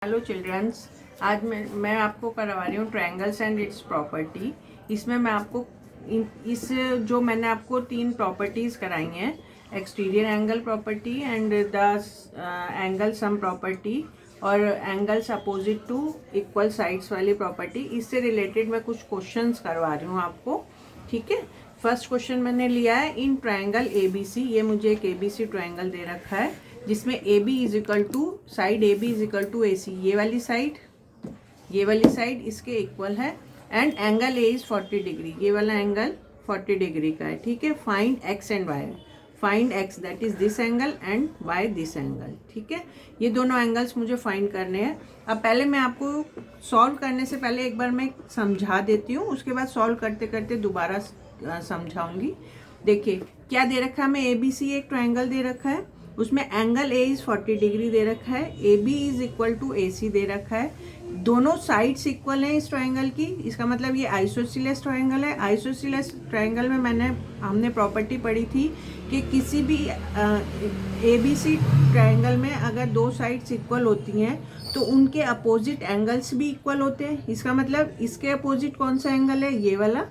Hello children's, आज मैं आपको करवा रही हूँ ट्रायंगल्स एंड इट्स प्रॉपर्टी। इसमें मैं आपको इस जो मैंने आपको 3 प्रॉपर्टीज़ कराई हैं, exterior angle property and the angle sum property और angles opposite to equal sides वाली प्रॉपर्टी, इससे रिलेटेड मैं कुछ क्वेश्चंस करवा रही हूँ आपको। ठीक है, फर्स्ट क्वेश्चन मैंने लिया है इन ट्रायंगल ABC। ये मुझे एक ABC ट्रायंगल दे रखा है जिसमें AB is equal to side AB is equal to AC, ये वाली साइड इसके इक्वल है and angle A is 40 degree, ये वाला एंगल 40 डिग्री का है। ठीक है, find X and Y, find X that is this angle and Y this angle. ठीक है, ये दोनों एंगल्स मुझे फाइंड करने हैं। अब पहले मैं आपको सॉल्व करने से पहले एक बार मैं समझा देती हूँ, उसके बाद सॉल्व करते करते दोबारा समझाऊंगी। देखिए क्या दे रखा है, हमें ABC एक ट्रायंगल दे रखा है, उसमें एंगल A इज 40 डिग्री दे रखा है, AB is equal to AC दे रखा है, दोनों साइड्स इक्वल हैं इस ट्रायंगल की। इसका मतलब ये आइसोसेलेस ट्रायंगल है। आइसोसेलेस ट्रायंगल में हमने प्रॉपर्टी पढ़ी थी कि किसी भी ABC ट्रायंगल में अगर दो साइड्स इक्वल होती हैं तो उनके अपोजिट एंगल्स भी इक्वल होते हैं। इसका मतलब इसके अपोजिट कौन सा एंगल है, ये वाला,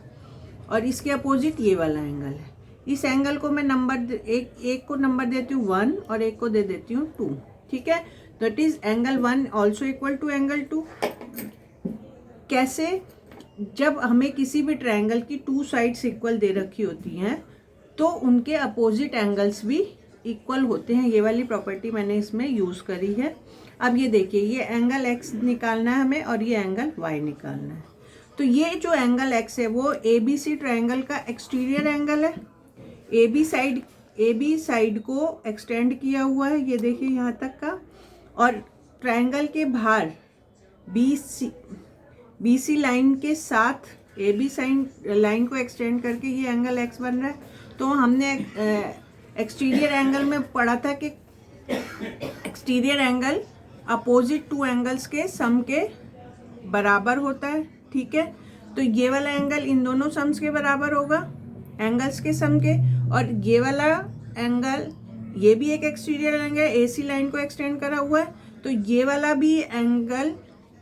और इसके अपोजिट ये वाला एंगल है। इस एंगल को मैं नंबर एक को नंबर देती हूँ 1 और एक को दे देती हूँ 2। ठीक है, that is angle 1 also equal to angle 2। कैसे? जब हमें किसी भी ट्रायंगल की 2 साइड्स इक्वल दे रखी होती हैं तो उनके अपोजिट एंगल्स भी इक्वल होते हैं। ये वाली प्रॉपर्टी मैंने इसमें यूज़ करी है। अब ये देखिए, ये एंगल X निकालना है हमें और ये एंगल Y निकालना है। तो ये जो एंगल X है वो ABC ट्रायंगल का एक्सटीरियर एंगल है। AB साइड को एक्सटेंड किया हुआ है, ये देखिए यहाँ तक का, और ट्रायंगल के बाहर BC लाइन के साथ AB लाइन को एक्सटेंड करके ये एंगल X बन रहा है। तो हमने एक्सटीरियर एंगल में पढ़ा था कि एक्सटीरियर एंगल अपोजिट 2 एंगल्स के सम के बराबर होता है। ठीक है, तो ये वाला एंगल इन दोनों सम्स के बराबर होगा, एंगल्स के सम के, और ये वाला एंगल, ये भी एक एक्सटीरियर एंगल AC लाइन को एक्सटेंड करा हुआ है, तो ये वाला भी एंगल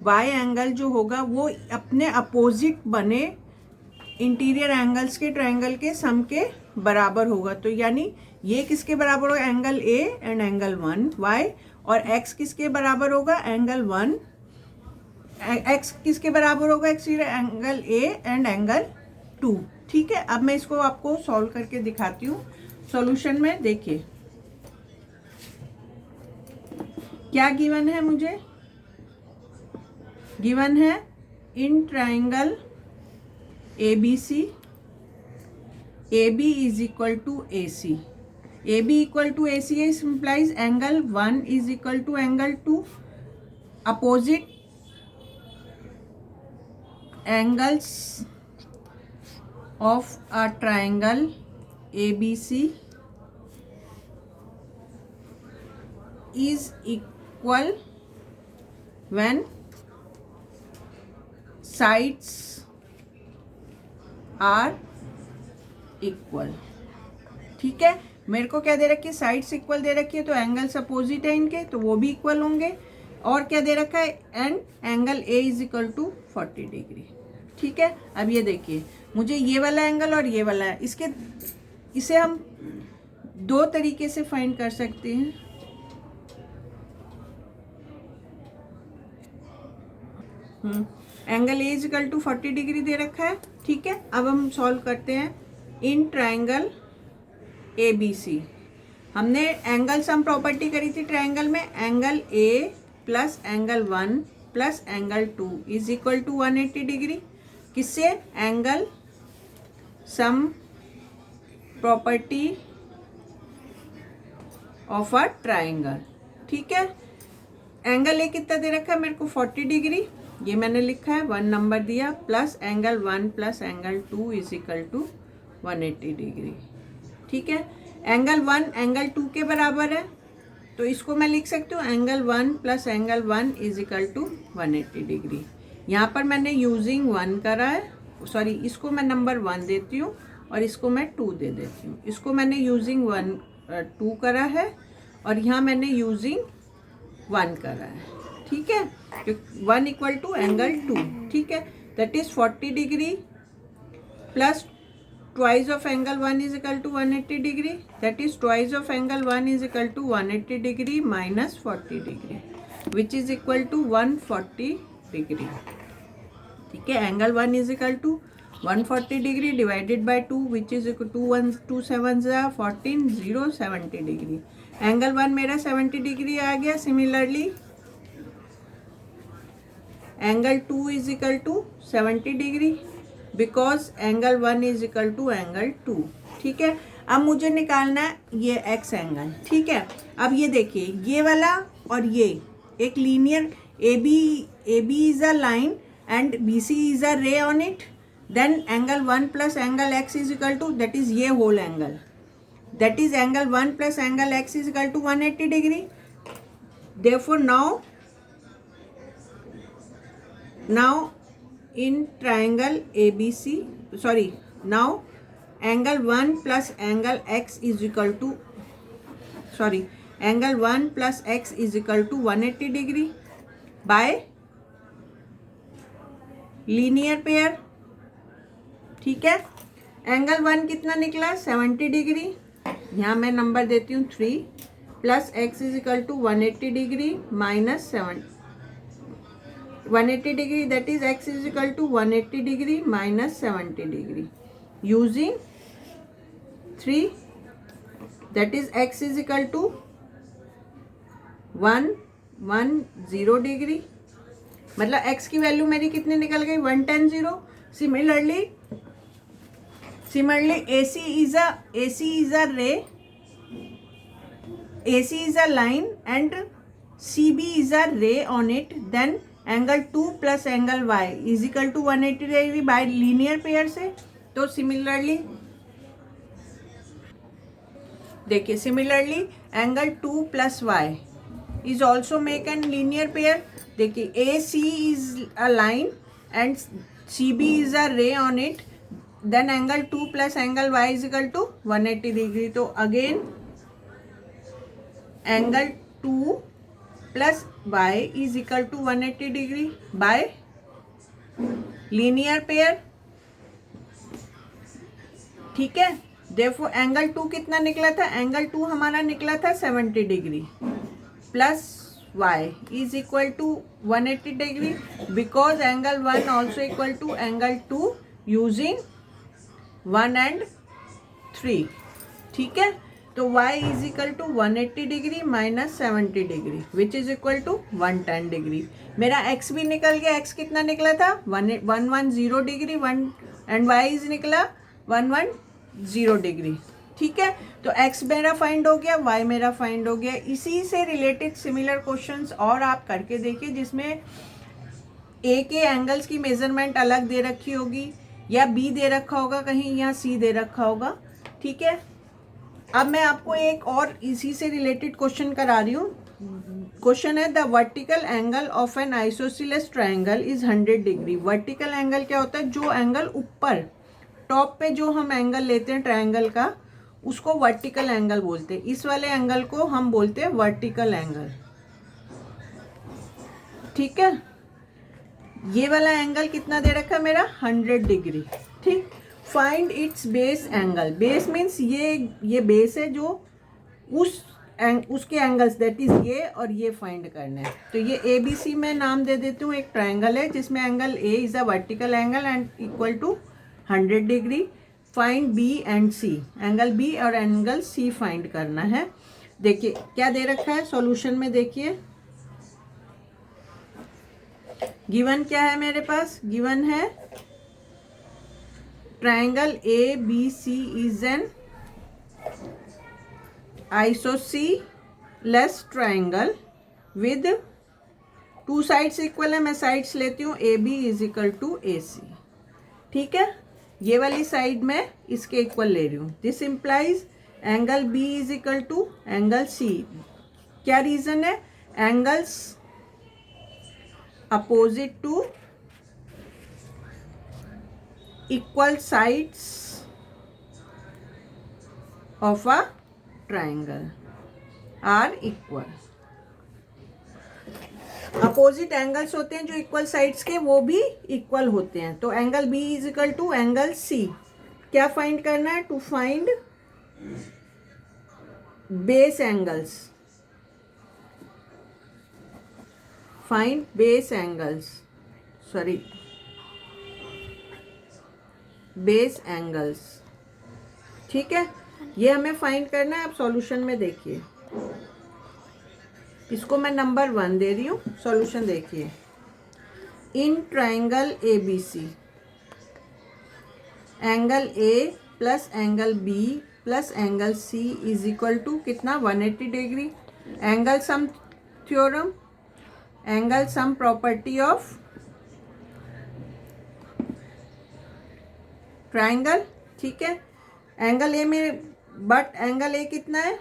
Y एंगल जो होगा वो अपने अपोजिट बने इंटीरियर एंगल्स के ट्रायंगल के सम के बराबर होगा। तो यानी ये किसके बराबर होगा, angle A and angle 1 Y, और X किसके बराबर होगा, एंगल 1, X किसके बराबर होगा, exterior angle A and angle 2। ठीक है, अब मैं इसको आपको सॉल्व करके दिखाती हूँ। सॉल्यूशन में देखिए क्या गिवन है, मुझे गिवन है in triangle ABC AB is equal to AC, AB equal to AC implies angle 1 is equal to angle 2। Opposite angles of a triangle ABC is equal when sides are equal। ठीक है, मेरे को क्या दे रखी है, sides equal दे रखी है, तो एंगल्स अपोजिट है इनके, तो वो भी इक्वल होंगे। और क्या दे रखा है, and angle A is equal to 40 degree. ठीक है, अब ये देखिए, मुझे ये वाला एंगल और ये वाला है, इसे हम 2 तरीके से फाइंड कर सकते हैं। Angle A is equal to 40 degree दे रखा है। ठीक है, अब हम सॉल्व करते हैं इन ट्रायंगल ABC। हमने एंगल सम प्रॉपर्टी करी थी ट्रायंगल में, angle A plus angle 1 plus angle 2 is equal to 180 degree. किससे, angle sum property of a triangle. ठीक है, एंगल A कितना दे रखा है मेरे को, 40 डिग्री, ये मैंने लिखा है, 1 नंबर दिया, plus angle 1 plus angle 2 is equal to 180 degree. ठीक है, एंगल 1 एंगल 2 के बराबर है, तो इसको मैं लिख सकती हूँ angle 1 plus angle 1 is equal to 180 degree. यहाँ पर मैंने यूजिंग 1 करा है, सॉरी इसको मैं नंबर 1 देती हूँ और इसको मैं 2 दे देती हूँ। इसको मैंने यूजिंग 2 करा है और यहाँ मैंने यूजिंग 1 करा है। ठीक है, 1 इक्वल टू एंगल 2, ठीक है, that is 40 degree plus twice of angle 1 is equal to 180 degree, that is twice of angle 1 is equal to 180 degree minus 40 degree which is equal to 140 degree. ठीक है, angle 1 is equal to 140 degree divided by 2 which is equal to 2 7 14 0 70 degree. Angle 1 मेरा 70 degree आ गया। Similarly angle 2 is equal to 70 degree because angle 1 is equal to angle 2। ठीक है, अब मुझे निकालना है ये एक्स एंगल। ठीक है, अब ये देखिए, ये वाला और ये एक linear A B is a line and B C is a ray on it, then angle 1 plus angle X is equal to, that is ये whole angle, that is angle 1 plus angle X is equal to 180 degree. Therefore now in triangle ABC, sorry, now angle 1 plus angle x is equal to, sorry, angle 1 plus x is equal to 180 degree by linear pair। ठीक है, angle 1 कितना निकला 70 degree, यहाँ मैं number देती हूँ 3 plus x is equal to 180 degree minus 180 degree, that is x is equal to 180 degree minus 70 degree using 3, that is x is equal to 110 degree, मतलब x की वैल्यू मेरी कितनी निकल गई 110। Similarly AC is a ray, AC is a line and CB is a ray on it, then angle 2 plus angle y is equal to 180 degree by linear pair से। तो similarly देखिए, similarly angle 2 plus y is also make an linear pair. देखिए, A C is a line and C B is a ray on it, then angle 2 plus angle y is equal to 180 degree. तो again angle 2 plus y is equal to 180 degree by linear pair. ठीक है, therefore angle 2 कितना निकला था, angle 2 हमारा निकला था 70 degree plus y is equal to 180 degree because angle 1 also equal to angle 2 using 1 and 3। ठीक है, तो y is equal to 180 degree minus 70 degree which is equal to 110 degree. मेरा x भी निकल गया, x कितना निकला था 110 डिग्री, 1 एंड y इज निकला 110 डिग्री। ठीक है, तो x मेरा फाइंड हो गया, y मेरा फाइंड हो गया। इसी से रिलेटेड सिमिलर क्वेश्चंस और आप करके देखिए जिसमें a के एंगल्स की मेजरमेंट अलग दे रखी होगी या b दे रखा होगा कहीं या c दे रखा होगा। ठीक है, अब मैं आपको एक और इसी से रिलेटेड क्वेश्चन करा रही हूँ। क्वेश्चन है the vertical angle of N isosceles triangle is 100 degree. Vertical angle क्या होता है, जो एंगल ऊपर टॉप पे जो हम एंगल लेते हैं ट्रायंगल का उसको वर्टिकल एंगल बोलते हैं। इस वाले एंगल को हम बोलते हैं वर्टिकल एंगल। ठीक है, ये वाला एंगल कितना दे रखा है मेरा 100 डिग्री। ठीक, find its base angle. Base means ये बेस है जो उसके एंगल्स, दैट इज ये और ये फाइंड करना है। तो ये ए बी सी में नाम दे देती हूँ। एक ट्रायंगल है जिसमें angle A is a vertical angle and equal to 100 degree. Find B and C, angle B और एंगल सी फाइंड करना है। देखिए क्या दे रखा है सॉल्यूशन में, देखिए गिवन क्या है मेरे पास, गिवन है triangle ABC is an isosceles triangle with two sides equal है। मैं साइड्स लेती हूँ AB is equal to AC। ठीक है, ये वाली साइड मैं इसके इक्वल ले रही हूँ। This implies angle B is equal to angle C। क्या रीजन है, angles opposite to equal sides of a triangle are equal। Opposite angles होते हैं जो इक्वल साइड्स के, वो भी इक्वल होते हैं। तो angle B is equal to angle C. क्या फाइंड करना है? To find base angles, find base angles, sorry base angles. ठीक है, ये हमें फाइंड करना है। आप सॉल्यूशन में देखिए, इसको मैं नंबर 1 दे रही हूँ। सॉल्यूशन देखिए, in triangle A B C, angle A plus angle B plus angle C is equal to कितना? 180 degree. Angle sum theorem, angle sum property of triangle. ठीक है, एंगल ए में, बट एंगल ए कितना है?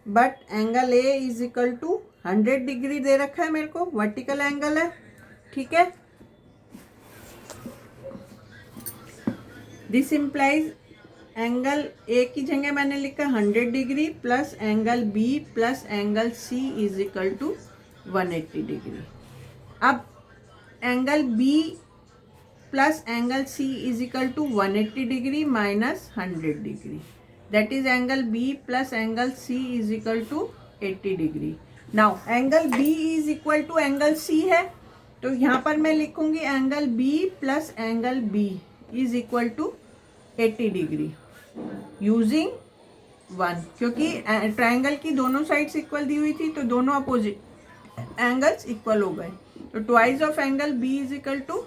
But angle A is equal to 100 degree दे रखा है मेरे को, वर्टिकल एंगल है। ठीक है, दिस इम्प्लाइज एंगल ए की जगह मैंने लिखा 100 degree plus angle B plus angle C is equal to 180 degree. अब angle B plus angle C is equal to 180 degree minus 100 degree, that is angle B plus angle C is equal to 80 degree. Now angle B is equal to angle C है, तो यहाँ पर मैं लिखूंगी angle B plus angle B is equal to 80 degree using 1, क्योंकि triangle की दोनों sides equal दी हुई थी तो दोनों अपोजिट एंगल्स इक्वल हो गए। तो twice of angle B is equal to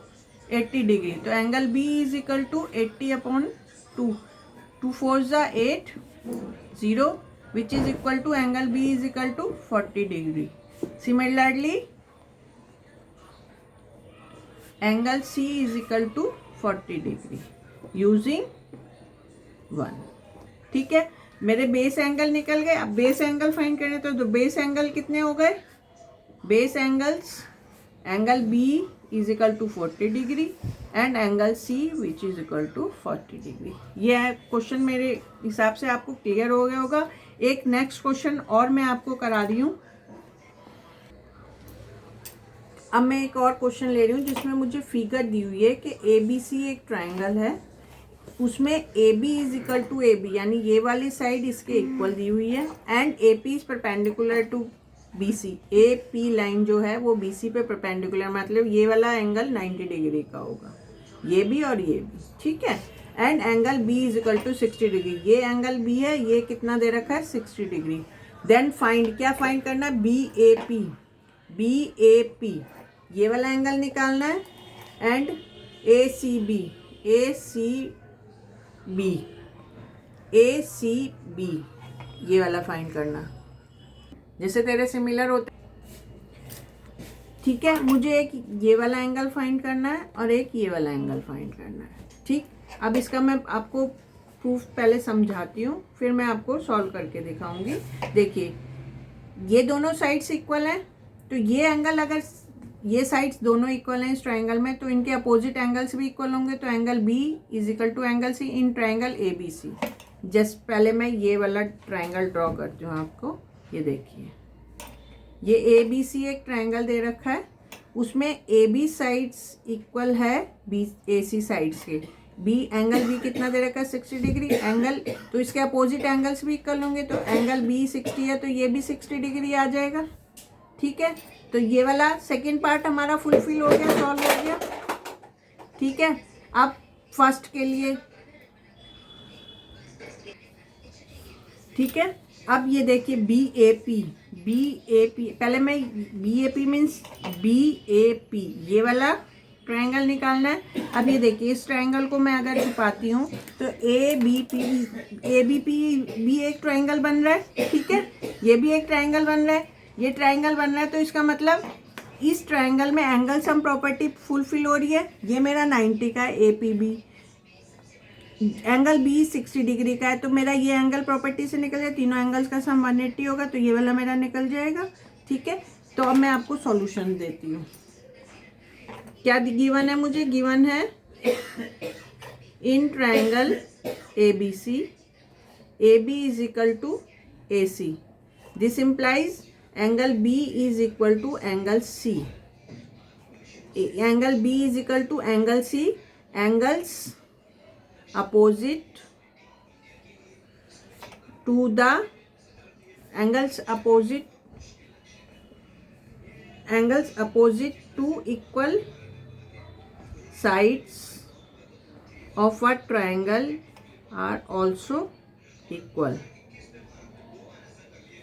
80 degree, तो angle B is equal to 80 upon 2, 2 4 जा 8 0 which is equal to angle B is equal to 40 degree. Similarly angle C is equal to 40 degree using 1। ठीक है, मेरे base angle निकल गए। अब base angle find करने तो बेस एंगल कितने हो गए? Base angles, angle B is equal to 40 degree and angle C which is equal to 40 degree. यह क्वेश्चन मेरे हिसाब से आपको क्लियर हो गया होगा। एक नेक्स्ट क्वेश्चन और मैं आपको करा रही हूँ। अब मैं एक और क्वेश्चन ले रही हूँ जिसमें मुझे फिगर दी हुई है कि ए बी सी एक ट्राइंगल है, उसमें A B is equal to A B, यानी ये वाली साइड इसके इक्वल दी हुई है, and A P is perpendicular to B C. A P line जो है वो बी सी पे परपेंडिकुलर, मतलब ये वाला एंगल 90 डिग्री का होगा, ये भी और ये भी। ठीक है, and angle B is equal to 60 degree. ये एंगल बी है, ये कितना दे रखा है? 60 डिग्री। देन फाइंड, क्या फाइंड करना है? B A P, B A P ये वाला एंगल निकालना है, and A C B, A C B, A C B ये वाला फाइंड करना, जैसे तेरे सिमिलर होते। ठीक है, मुझे एक ये वाला एंगल फाइंड करना है और एक ये वाला एंगल फाइंड करना है। ठीक, अब इसका मैं आपको प्रूफ पहले समझाती हूँ, फिर मैं आपको सॉल्व करके दिखाऊंगी। देखिए, ये दोनों साइड्स इक्वल हैं, तो ये एंगल, अगर ये साइड्स दोनों इक्वल हैं इस ट्राइंगल में, तो इनके अपोजिट एंगल्स भी इक्वल होंगे। तो angle B is equal to angle C in triangle A B C. Just पहले मैं ये वाला ट्राइंगल ड्रॉ करती हूँ आपको। ये देखिए, ये ए बी सी एक ट्राइंगल दे रखा है, उसमें ए बी साइड्स इक्वल है बी ए सी साइड्स के। बी एंगल बी कितना दे रखा है? 60 डिग्री। एंगल, तो इसके अपोजिट एंगल्स भी इक्वल होंगे, तो एंगल बी 60 है तो ये भी 60 डिग्री आ जाएगा। ठीक है, तो ये वाला सेकेंड पार्ट हमारा फुलफिल हो गया, सॉल्व हो गया। ठीक है, अब फर्स्ट के लिए, ठीक है, अब ये देखिए B A P, B A P, पहले मैं B A P means B A P ये वाला ट्रायंगल निकालना है। अब ये देखिए, इस ट्रायंगल को मैं अगर छुपाती हूँ तो ए बी पी भी एक ट्रायंगल बन रहा है। ठीक है, ये भी एक ट्रायंगल बन रहा है, ये ट्रायंगल बन रहा है, तो इसका मतलब इस ट्रायंगल में एंगल सम प्रॉपर्टी फुलफिल हो रही है। ये मेरा 90 का है, A P B, angle B 60 degree का है, तो मेरा ये एंगल प्रॉपर्टी से निकल जाए, तीनों एंगल्स का सम 180 होगा, तो ये वाला मेरा निकल जाएगा। ठीक है, तो अब मैं आपको सॉल्यूशन देती हूँ। क्या गिवन है मुझे? गिवन है in triangle A B C, A B is equal to A C, this implies angle B is equal to angle C, angle B is equal to angle C, angles opposite to the angles opposite to equal sides of a triangle are also equal.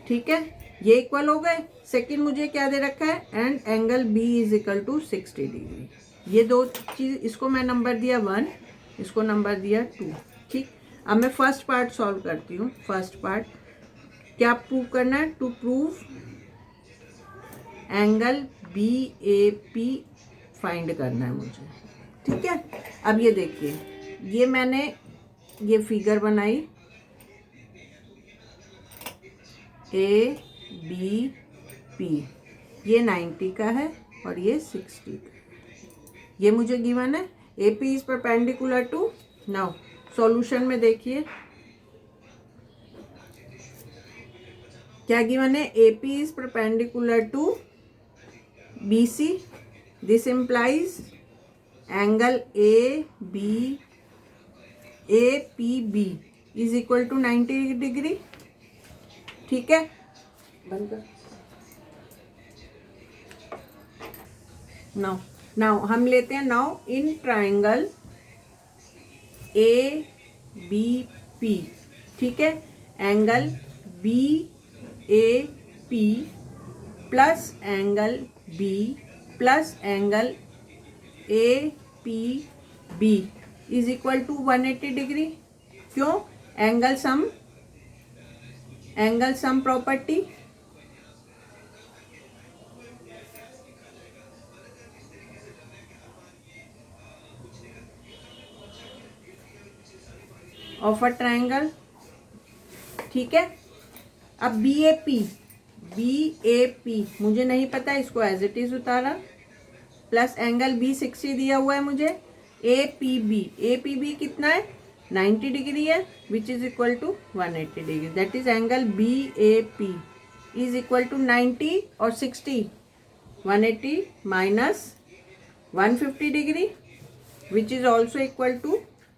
ठीक है, ये equal हो गए। Second मुझे क्या दे रखा है, and angle B is equal to 60 degree. ये दो चीज, इसको मैं नंबर दिया 1, इसको नंबर दिया 2। ठीक, अब मैं फर्स्ट पार्ट सॉल्व करती हूँ। फर्स्ट पार्ट क्या प्रूव करना है, to prove angle B A P find करना है मुझे। ठीक है, अब ये देखिए, ये मैंने ये फिगर बनाई, ए बी पी, ये 90 का है और ये 60 का। ये मुझे गिवन है, A P is perpendicular to, now solution में देखिए क्या गिवन है, A P is perpendicular to B C, this implies angle A P B is equal to 90 degree. ठीक है, बंद कर। नाउ हम लेते हैं, now in triangle A B P, ठीक है, angle B A P plus angle B plus angle A P B is equal to 180 degree. क्यों, angle sum property. Of a triangle. ठीक है, अब बी ए पी मुझे नहीं पता, इसको एज इट इज उतारा, प्लस एंगल बी 60 दिया हुआ है मुझे, ए पी बी कितना है, 90 डिग्री है, which is equal to 180 degree. That is angle B A P is equal to 90 और 60, 180 minus 150 degree, which is also equal to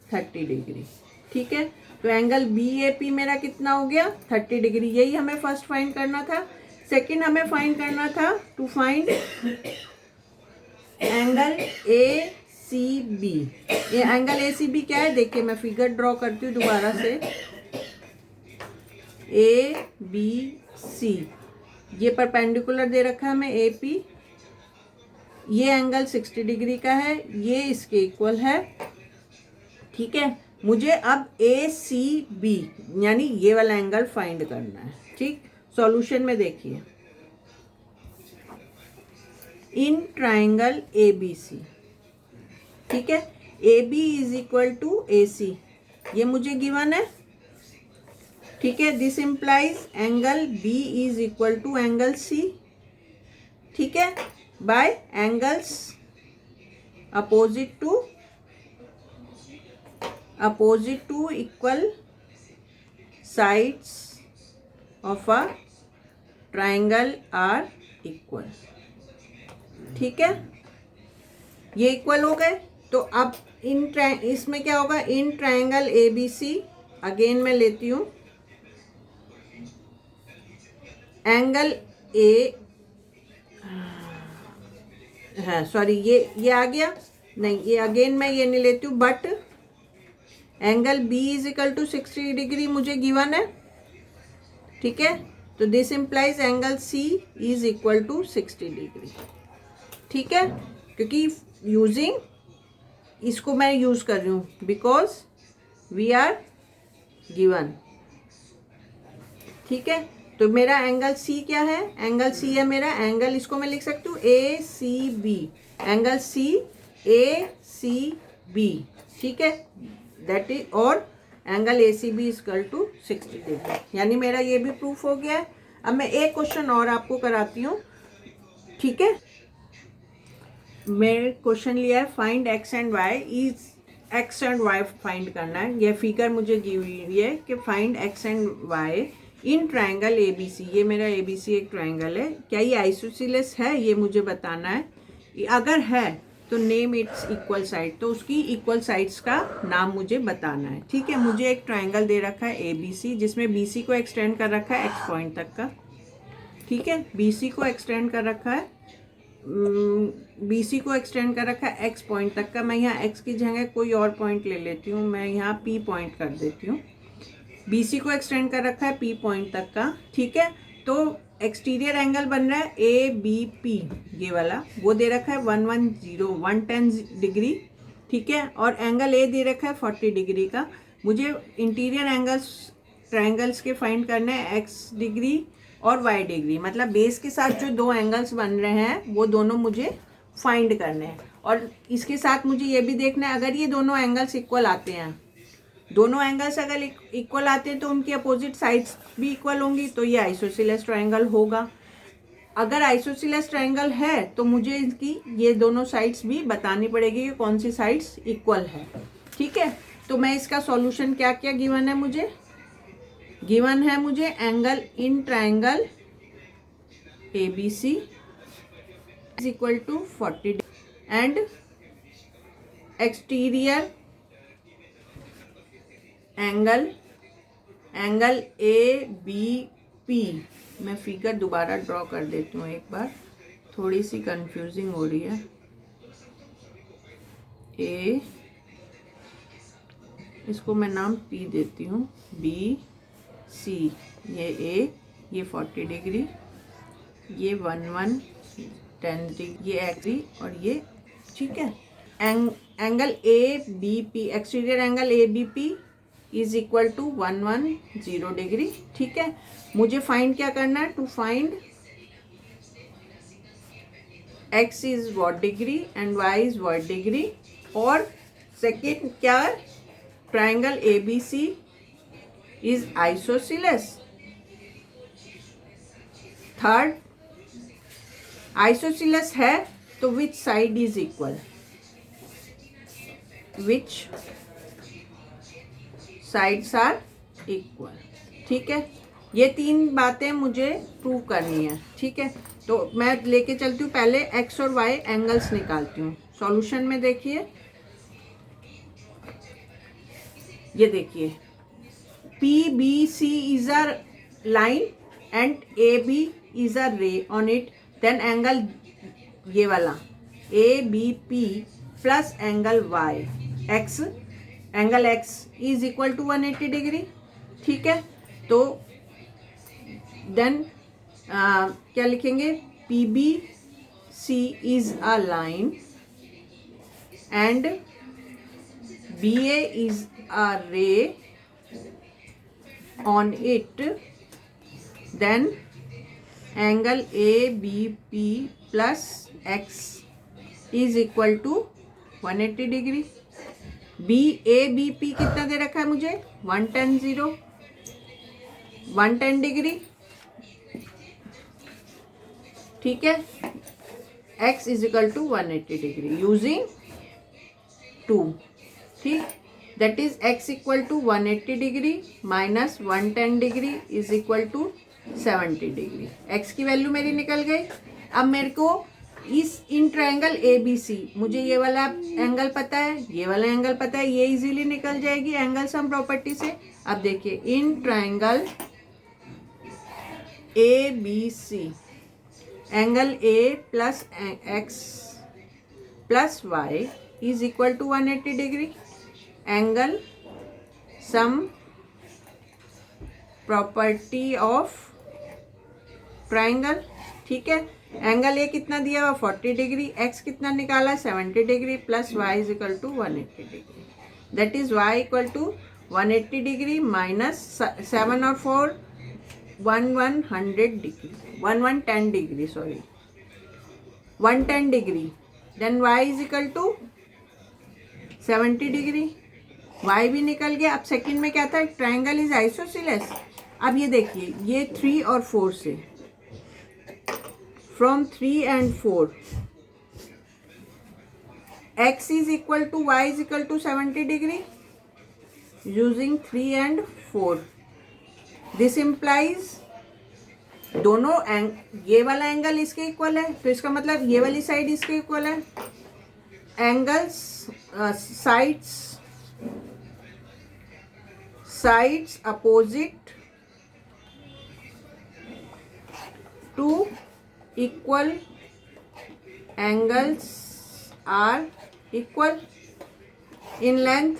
30 degree. ठीक है, तो एंगल बी ए पी मेरा कितना हो गया, 30 डिग्री। यही हमें फर्स्ट फाइंड करना था। सेकंड हमें फाइंड करना था, to find angle A C B. ये एंगल ए सी बी क्या है, देखिए मैं फिगर ड्रॉ करती हूँ दोबारा से, ए बी सी, ये परपेंडिकुलर दे रखा है हमें ए पी, ये एंगल 60 डिग्री का है, ये इसके इक्वल है। ठीक है, मुझे अब ए सी बी यानी ये वाला एंगल फाइंड करना है। ठीक, सॉल्यूशन में देखिए, in triangle A B C, ठीक है, A B is equal to A C, ये मुझे गिवन है। ठीक है, this implies angle B is equal to angle C, ठीक है, by angles opposite to equal sides of a triangle are equal. ठीक है, ये इक्वल हो गए। तो अब इसमें क्या होगा, in triangle A B C, again मैं लेती हूँ एंगल ए, हाँ सॉरी, ये आ गया नहीं, ये अगेन मैं ये नहीं लेती हूँ, but angle B is equal to 60 degree मुझे गिवन है। ठीक है, तो this implies angle C is equal to 60 degree. ठीक है, क्योंकि यूजिंग इसको मैं यूज कर रही हूँ बिकॉज वी आर गिवन। ठीक है, तो मेरा एंगल सी क्या है, एंगल सी है मेरा एंगल, इसको मैं लिख सकती हूँ A C B, angle C A C B. ठीक है, दैट इज, और angle A C B equal to 60 degree, यानी मेरा ये भी प्रूफ हो गया है। अब मैं एक क्वेश्चन और आपको कराती हूँ। ठीक है, मैं क्वेश्चन लिया है, find x and y, is x and y find करना है। यह फिगर मुझे दी हुई है कि find x and y in triangle ABC, ये मेरा ABC एक ट्राइंगल है, क्या ये आइसोसीलेस है ये मुझे बताना है। अगर है तो नेम इट्स इक्वल साइड, तो उसकी इक्वल साइड्स का नाम मुझे बताना है। ठीक है, मुझे एक ट्राइंगल दे रखा है ABC, जिसमें BC को एक्सटेंड कर रखा है X पॉइंट तक का। ठीक है, BC को एक्सटेंड कर रखा है BC को एक्सटेंड कर रखा है X पॉइंट तक का। मैं यहाँ X की जगह कोई और पॉइंट ले लेती हूँ, मैं यहाँ P पॉइंट कर देती हूँ। BC को एक्सटेंड कर रखा है P पॉइंट तक का। ठीक है, तो एक्सटीरियर एंगल बन रहा है ABP, ये वाला वो दे रखा है 110 डिग्री। ठीक है, और एंगल A दे रखा है 40 डिग्री का। मुझे इंटीरियर एंगल्स ट्राइंगल्स के फाइंड करने हैं X डिग्री और Y डिग्री, मतलब बेस के साथ जो दो एंगल्स बन रहे हैं वो दोनों मुझे फाइंड करने हैं। और इसके साथ मुझे ये भी देखना है, अगर ये दोनों एंगल्स इक्वल आते हैं, दोनों एंगल्स अगर इक्वल आते हैं तो उनकी अपोजिट साइड्स भी इक्वल होंगी, तो ये आइसोसीलेस ट्राइंगल होगा। अगर आइसोसीलेस ट्राइंगल है तो मुझे इसकी ये दोनों साइड्स भी बतानी पड़ेगी कि कौन सी साइड्स इक्वल है। ठीक है, तो मैं इसका सॉल्यूशन क्या क्या गिवन है मुझे, गिवन है मुझे angle in triangle ABC is equal to 40 and exterior angle ABP। मैं फिगर दोबारा ड्रॉ कर देती हूँ एक बार, थोड़ी सी कंफ्यूजिंग हो रही है। A, इसको मैं नाम P देती हूँ, BC, ये A, ये 40 डिग्री, ये 10 डिग्री, ये एक्सी और ये। ठीक है, angle ABP, exterior angle ABP is equal to 110 degree. ठीक है, मुझे फाइंड क्या करना है, to find X is what degree and Y is what degree. और सेकेंड क्या, triangle ABC is isosceles. Third, isosceles है तो which side is equal, which sides are equal. ठीक है, ये तीन बातें मुझे प्रूव करनी है। ठीक है, तो मैं लेके चलती हूँ, पहले X और Y एंगल्स निकालती हूँ। सॉल्यूशन में देखिए, ये देखिए PBC is a line and AB is a ray on it, then angle ये वाला ABP plus angle Y X, angle X is equal to 180 degree. ठीक है, तो देन क्या लिखेंगे, PBC is a line and BA is a ray on it, then angle ABP plus X is equal to 180 degree. ABP कितना दे रखा है मुझे, 110 डिग्री। ठीक है, X is equal to 180 degree using 2। ठीक, that is X equal to 180 degree minus 110 degree is equal to 70 degree. X की value मेरी निकल गई। अब मेरे को इन ट्राइंगल ABC, मुझे ये वाला एंगल पता है, ये वाला एंगल पता है, ये इजीली निकल जाएगी एंगल सम प्रॉपर्टी से। अब देखिए, in triangle ABC angle A plus X plus Y is equal to 180 degree, angle sum property of triangle. ठीक है, एंगल A कितना दिया हुआ 40 डिग्री, X कितना निकाला 70 degree plus Y is equal to 180 degree, that is Y equal to 180 degree minus 7 और 4 110 degree, sorry 110 degree, then Y is equal to 70 degree, Y भी निकल गया। अब सेकंड में क्या था, ट्राइंगल इज आइसोसीलेस। अब ये देखिए, ये 3 और 4 से, from 3 and 4, X is equal to Y is equal to 70 degree using 3 and 4, this implies दोनों ये वाला एंगल इसके इक्वल है, तो इसका मतलब ये वाली साइड इसके इक्वल है। Angles sides opposite to equal angles are equal in length.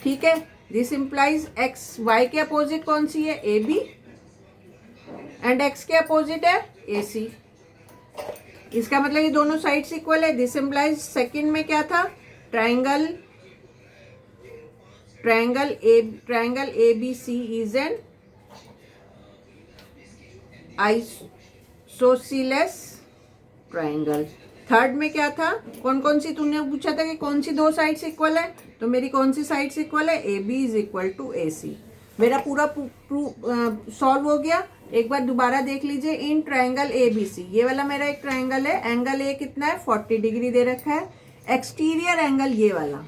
ठीक है, दिस इंप्लाइज एक्स वाई के अपोजिट कौन सी है, ए बी, एंड एक्स के अपोजिट है ए सी। इसका मतलब ये दोनों साइड्स इक्वल है। दिस इंप्लाइज सेकंड में क्या था, triangle A B C is an isosceles triangle. Third में क्या था, कौन कौन सी तूने पूछा था कि कौन सी दो साइड्स इक्वल है, तो मेरी कौन सी साइड्स इक्वल है, A B is equal to A C. मेरा पूरा सॉल्व हो गया। एक बार दोबारा देख लीजिए। इन ट्रायंगल ए बी सी, ये वाला मेरा एक ट्रायंगल है, एंगल ए कितना है 40 डिग्री दे रखा है। एक्सटीरियर एंगल ये वाला,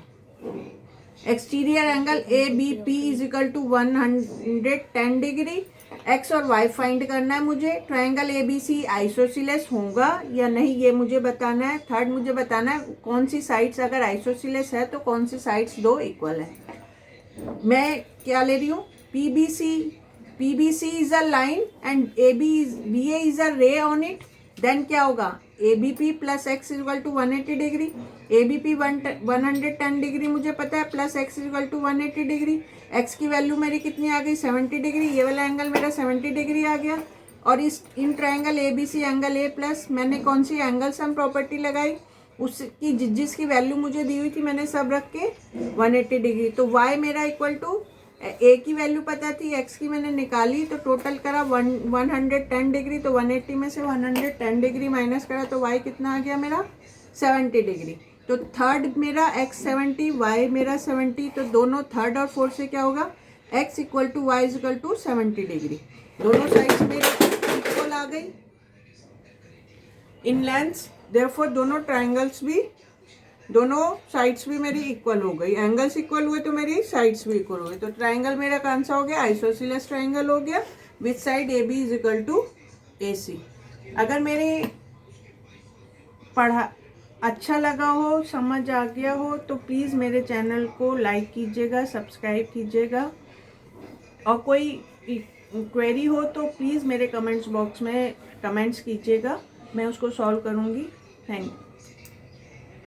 exterior angle A B P is equal to 110 degree. X और वाई फाइंड करना है मुझे। ट्रायंगल ए बी सी आइसोसीलेस होगा या नहीं ये मुझे बताना है। थर्ड मुझे बताना है कौन सी साइड्स अगर आइसोसीलेस है तो कौन सी साइड्स दो इक्वल है। मैं क्या ले रही हूँ, PBC is a line and B A is a ray on it. Then क्या होगा, A B P plus x is equal to 180 degree. A B P 110 degree मुझे पता है, plus x is equal to 180 degree. X की value मेरी कितनी आ गई, 70 degree. ये वाला एंगल मेरा 70 डिग्री आ गया। और in triangle A B C angle A plus मैंने कौन सी एंगल सम प्रॉपर्टी लगाई, उसकी जिसकी वैल्यू मुझे दी हुई थी मैंने सब रख के 180 डिग्री। तो वाई मेरा इक्वल टू, ए की वैल्यू पता थी, एक्स की मैंने निकाली, तो टोटल करा 110 डिग्री। तो 180 में से 110 डिग्री माइनस करा तो वाई कितना आ गया मेरा 70 डिग्री। तो थर्ड मेरा एक्स 70, वाई मेरा 70, तो दोनों थर्ड और फोर्थ से क्या होगा, x equal to y equal to 70 degree. दोनों साइड्स मेरे इक्वल आ गई इन लेंथ। देयरफॉर दोनों ट्रायंगल्स भी, दोनों साइड्स भी मेरी इक्वल हो गई। एंगल्स इक्वल हुए तो मेरी साइड्स भी इक्वल हो गई। तो ट्रायंगल मेरा कौन सा हो गया, आइसोसीलेस ट्रायंगल हो गया with side A B is equal to A C. अगर मेरी पढ़ा अच्छा लगा हो, समझ आ गया हो, तो प्लीज़ मेरे चैनल को लाइक कीजिएगा, सब्सक्राइब कीजिएगा। और कोई क्वेरी हो तो प्लीज़ मेरे कमेंट्स बॉक्स में कमेंट्स कीजिएगा, मैं उसको सॉल्व करूँगी। Thank you.